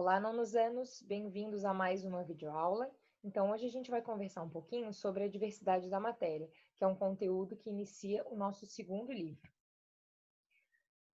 Olá, nonozanos, bem-vindos a mais uma videoaula. Então, hoje a gente vai conversar um pouquinho sobre a diversidade da matéria, que é um conteúdo que inicia o nosso segundo livro.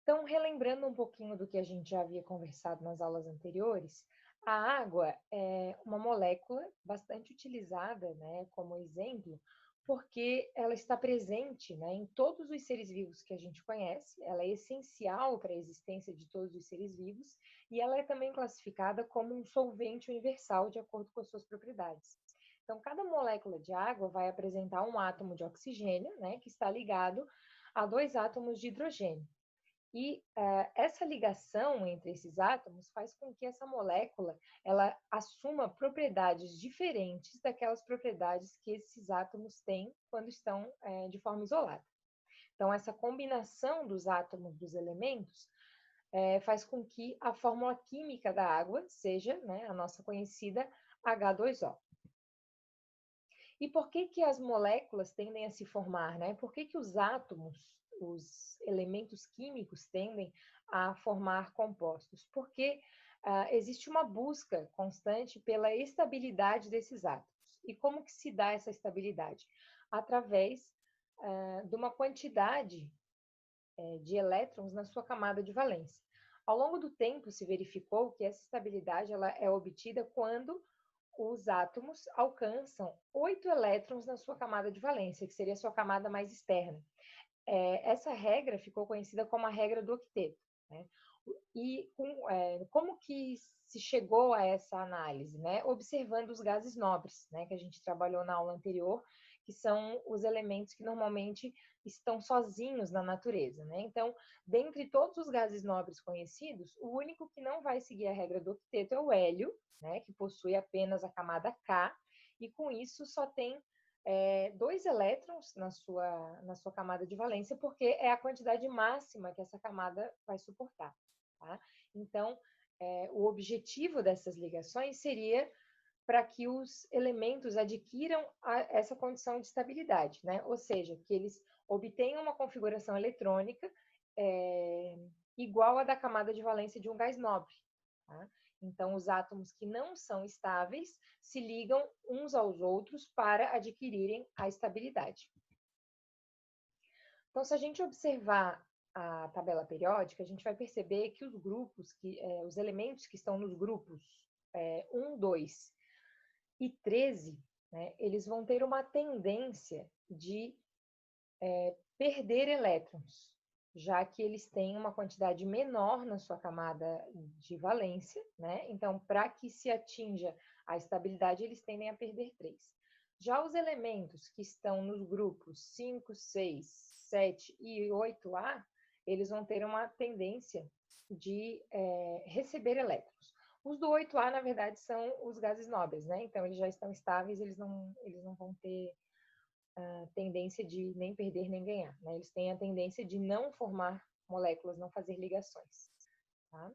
Então, relembrando um pouquinho do que a gente já havia conversado nas aulas anteriores, a água é uma molécula bastante utilizada, né, como exemplo, porque ela está presente, né, em todos os seres vivos que a gente conhece, ela é essencial para a existência de todos os seres vivos, e ela é também classificada como um solvente universal de acordo com as suas propriedades. Então, cada molécula de água vai apresentar um átomo de oxigênio, né, que está ligado a dois átomos de hidrogênio. E essa ligação entre esses átomos faz com que essa molécula ela assuma propriedades diferentes daquelas propriedades que esses átomos têm quando estão de forma isolada. Então, essa combinação dos átomos dos elementos faz com que a fórmula química da água seja, né, a nossa conhecida H2O. E por que que as moléculas tendem a se formar, né? Por que que os átomos, os elementos químicos tendem a formar compostos? Porque existe uma busca constante pela estabilidade desses átomos. E como que se dá essa estabilidade? Através de uma quantidade de elétrons na sua camada de valência. Ao longo do tempo, se verificou que essa estabilidade ela é obtida quando os átomos alcançam 8 elétrons na sua camada de valência, que seria a sua camada mais externa. Essa regra ficou conhecida como a regra do octeto, né? E como que se chegou a essa análise, né? Observando os gases nobres, né? Que a gente trabalhou na aula anterior, que são os elementos que normalmente estão sozinhos na natureza, né? Então, dentre todos os gases nobres conhecidos, o único que não vai seguir a regra do octeto é o hélio, né? Que possui apenas a camada K, e com isso só tem 2 elétrons na sua camada de valência, porque é a quantidade máxima que essa camada vai suportar. Tá? Então, o objetivo dessas ligações seria para que os elementos adquiram essa condição de estabilidade, né? Ou seja, que eles obtenham uma configuração eletrônica igual à da camada de valência de um gás nobre. Tá? Então, os átomos que não são estáveis se ligam uns aos outros para adquirirem a estabilidade. Então, se a gente observar a tabela periódica, a gente vai perceber que os grupos, os elementos que estão nos grupos 1, 2 e 13, né, eles vão ter uma tendência de perder elétrons, já que eles têm uma quantidade menor na sua camada de valência, né? Então, para que se atinja a estabilidade, eles tendem a perder 3. Já os elementos que estão nos grupos 5, 6, 7 e 8A, eles vão ter uma tendência de receber elétrons. Os do 8A, na verdade, são os gases nobres, né? Então, eles já estão estáveis, eles não vão ter tendência de nem perder nem ganhar, né? Eles têm a tendência de não formar moléculas, não fazer ligações. Tá?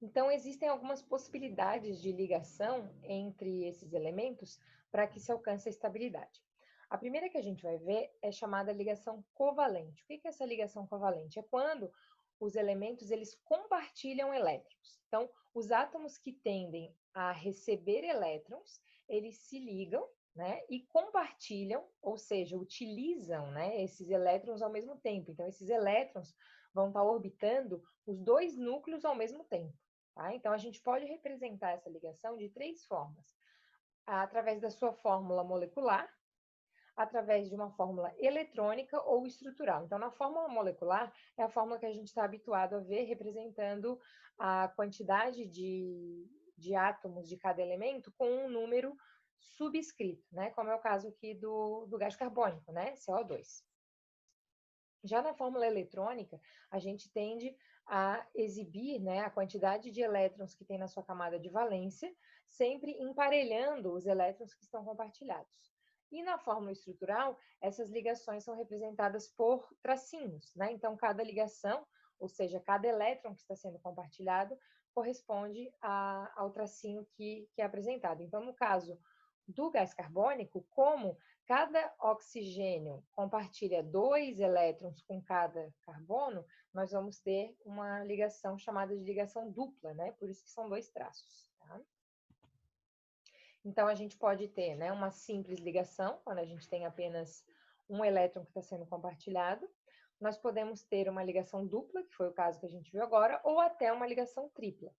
Então, existem algumas possibilidades de ligação entre esses elementos para que se alcance a estabilidade. A primeira que a gente vai ver é chamada ligação covalente. O que é essa ligação covalente? É quando os elementos eles compartilham elétrons. Então, os átomos que tendem a receber elétrons, eles se ligam, né, e compartilham, ou seja, utilizam, né, esses elétrons ao mesmo tempo. Então, esses elétrons vão estar orbitando os dois núcleos ao mesmo tempo. Tá? Então, a gente pode representar essa ligação de 3 formas. Através da sua fórmula molecular, através de uma fórmula eletrônica ou estrutural. Então, na fórmula molecular, é a fórmula que a gente está habituado a ver representando a quantidade de átomos de cada elemento com um número subscrito, né? Como é o caso aqui do gás carbônico, né? CO2. Já na fórmula eletrônica, a gente tende a exibir, né, a quantidade de elétrons que tem na sua camada de valência, sempre emparelhando os elétrons que estão compartilhados. E na fórmula estrutural, essas ligações são representadas por tracinhos, né? Então, cada ligação, ou seja, cada elétron que está sendo compartilhado, corresponde ao tracinho que é apresentado. Então, no caso do gás carbônico, como cada oxigênio compartilha 2 elétrons com cada carbono, nós vamos ter uma ligação chamada de ligação dupla, né? Por isso que são dois traços, tá? Então, a gente pode ter, né, uma simples ligação, quando a gente tem apenas um elétron que está sendo compartilhado. Nós podemos ter uma ligação dupla, que foi o caso que a gente viu agora, ou até uma ligação tripla.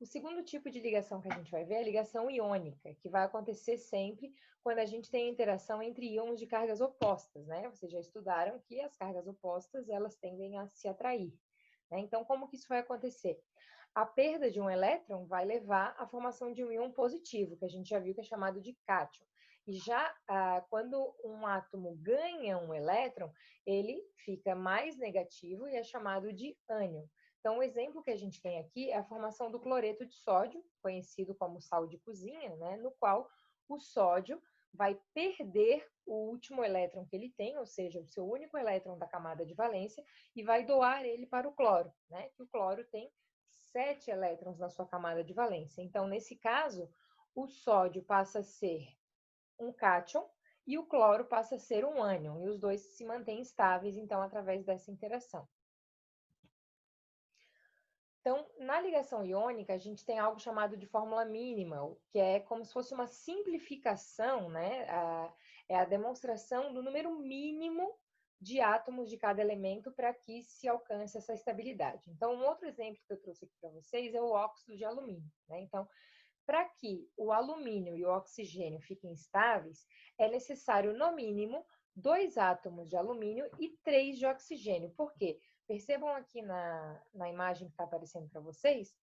O segundo tipo de ligação que a gente vai ver é a ligação iônica, que vai acontecer sempre quando a gente tem interação entre íons de cargas opostas, né? Vocês já estudaram que as cargas opostas, elas tendem a se atrair, né? Então, como que isso vai acontecer? A perda de um elétron vai levar à formação de um íon positivo, que a gente já viu que é chamado de cátion. E já quando um átomo ganha um elétron, ele fica mais negativo e é chamado de ânion. Então, o exemplo que a gente tem aqui é a formação do cloreto de sódio, conhecido como sal de cozinha, né, no qual o sódio vai perder o último elétron que ele tem, ou seja, o seu único elétron da camada de valência, e vai doar ele para o cloro, né, que o cloro tem 7 elétrons na sua camada de valência. Então, nesse caso, o sódio passa a ser um cátion e o cloro passa a ser um ânion, e os dois se mantêm estáveis, então, através dessa interação. Então, na ligação iônica, a gente tem algo chamado de fórmula mínima, que é como se fosse uma simplificação, né? É a demonstração do número mínimo de átomos de cada elemento para que se alcance essa estabilidade. Então, um outro exemplo que eu trouxe aqui para vocês é o óxido de alumínio, né? Então, para que o alumínio e o oxigênio fiquem estáveis, é necessário, no mínimo, 2 átomos de alumínio e 3 de oxigênio. Por quê? Percebam aqui na imagem que está aparecendo para vocês,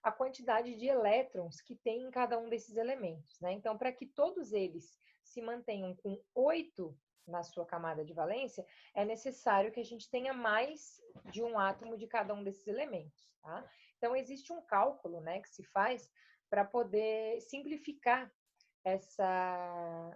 a quantidade de elétrons que tem em cada um desses elementos, né? Então, para que todos eles se mantenham com 8 na sua camada de valência, é necessário que a gente tenha mais de um átomo de cada um desses elementos, tá? Então, existe um cálculo, né, que se faz para poder simplificar essa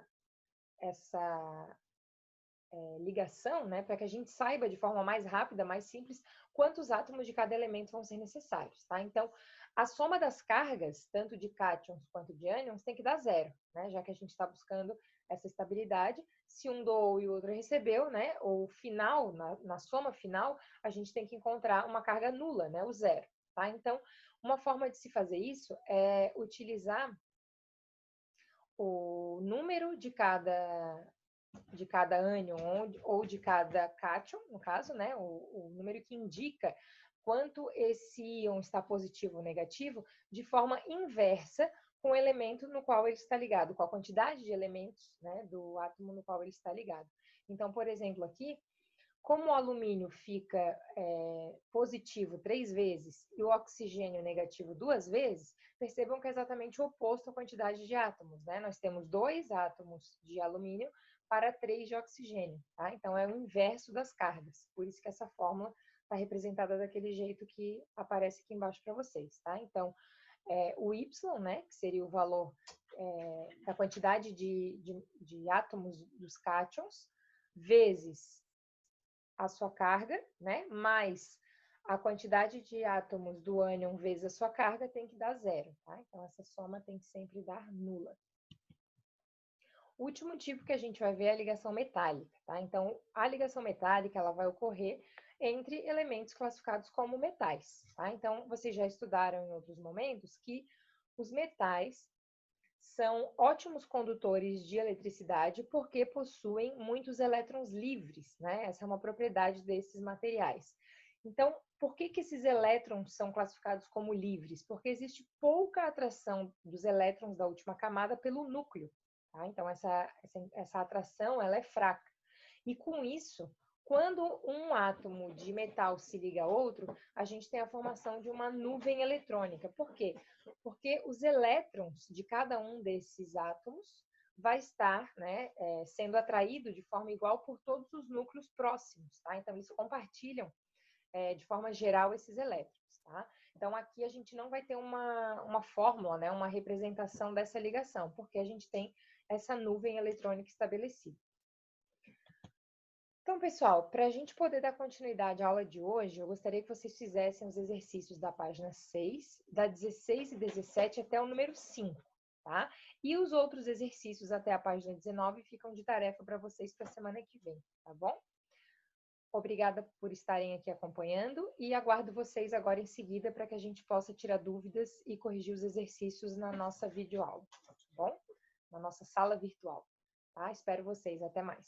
ligação, né, para que a gente saiba de forma mais rápida, mais simples, quantos átomos de cada elemento vão ser necessários, tá? Então, a soma das cargas, tanto de cátions quanto de ânions, tem que dar zero, né? Já que a gente está buscando essa estabilidade. Se um doou e o outro recebeu, né? Ou final, na soma final, a gente tem que encontrar uma carga nula, né? O zero, tá? Então, uma forma de se fazer isso é utilizar o número de cada ânion ou de cada cátion, no caso, né, o número que indica quanto esse íon está positivo ou negativo, de forma inversa com o elemento no qual ele está ligado, com a quantidade de elementos, né, do átomo no qual ele está ligado. Então, por exemplo, aqui, como o alumínio fica positivo 3 vezes e o oxigênio negativo 2 vezes, percebam que é exatamente o oposto à quantidade de átomos, né? Nós temos 2 átomos de alumínio para 3 de oxigênio, tá? Então, é o inverso das cargas. Por isso que essa fórmula está representada daquele jeito que aparece aqui embaixo para vocês, tá? Então, o Y, né, que seria o valor da quantidade de átomos dos cátions, vezes a sua carga, né, mais a quantidade de átomos do ânion vezes a sua carga tem que dar zero, tá? Então, essa soma tem que sempre dar nula. O último tipo que a gente vai ver é a ligação metálica, tá? Então, a ligação metálica, ela vai ocorrer entre elementos classificados como metais, tá? Então, vocês já estudaram em outros momentos que os metais são ótimos condutores de eletricidade porque possuem muitos elétrons livres, né? Essa é uma propriedade desses materiais. Então, por que esses elétrons são classificados como livres? Porque existe pouca atração dos elétrons da última camada pelo núcleo, tá? Então, essa atração, ela é fraca. E com isso, quando um átomo de metal se liga a outro, a gente tem a formação de uma nuvem eletrônica. Por quê? Porque os elétrons de cada um desses átomos vai estar, né, sendo atraído de forma igual por todos os núcleos próximos, tá? Então, eles compartilham, de forma geral, esses elétrons, tá? Então, aqui a gente não vai ter uma fórmula, né, uma representação dessa ligação, porque a gente tem essa nuvem eletrônica estabelecida. Então, pessoal, para a gente poder dar continuidade à aula de hoje, eu gostaria que vocês fizessem os exercícios da página 6, da 16 e 17 até o número 5, tá? E os outros exercícios até a página 19 ficam de tarefa para vocês para a semana que vem, tá bom? Obrigada por estarem aqui acompanhando e aguardo vocês agora em seguida para que a gente possa tirar dúvidas e corrigir os exercícios na nossa videoaula, tá bom? Na nossa sala virtual, tá? Espero vocês. Até mais.